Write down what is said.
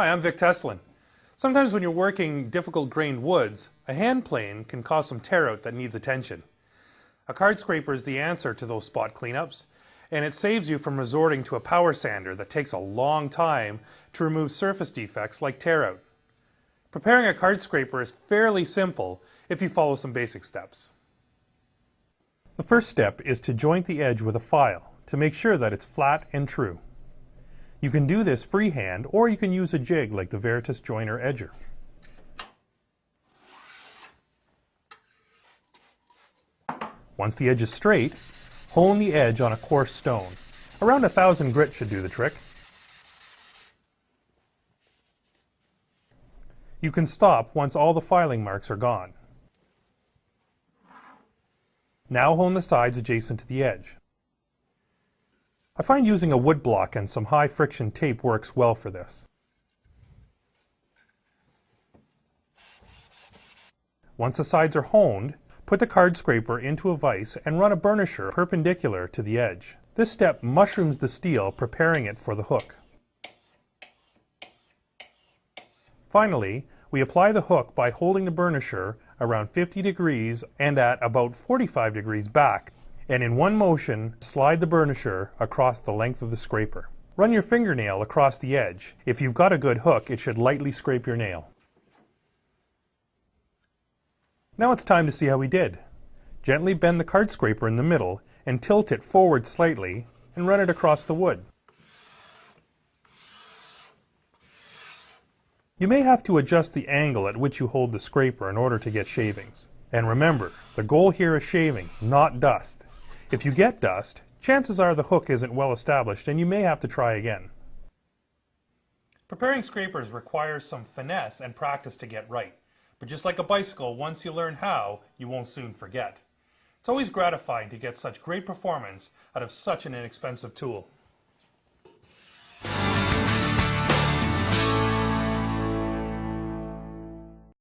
Hi, I'm Vic Tesolin. Sometimes when you're working difficult grained woods, a hand plane can cause some tear out that needs attention. A card scraper is the answer to those spot cleanups, and it saves you from resorting to a power sander that takes a long time to remove surface defects like tear out. Preparing a card scraper is fairly simple if you follow some basic steps. The first step is to joint the edge with a file to make sure that it's flat and true. You can do this freehand, or you can use a jig like the Veritas joiner edger. Once the edge is straight, hone the edge on a coarse stone. Around 1,000 grit should do the trick. You can stop once all the filing marks are gone. Now hone the sides adjacent to the edge. I find using a wood block and some high friction tape works well for this. Once the sides are honed, put the card scraper into a vise and run a burnisher perpendicular to the edge. This step mushrooms the steel, preparing it for the hook. Finally, we apply the hook by holding the burnisher around 50 degrees and at about 45 degrees back, and in one motion, slide the burnisher across the length of the scraper. Run your fingernail across the edge. If you've got a good hook, it should lightly scrape your nail. Now it's time to see how we did. Gently bend the card scraper in the middle and tilt it forward slightly and run it across the wood. You may have to adjust the angle at which you hold the scraper in order to get shavings. And remember, the goal here is shavings, not dust. If you get dust, chances are the hook isn't well established and you may have to try again. Preparing scrapers requires some finesse and practice to get right. But just like a bicycle, once you learn how, you won't soon forget. It's always gratifying to get such great performance out of such an inexpensive tool.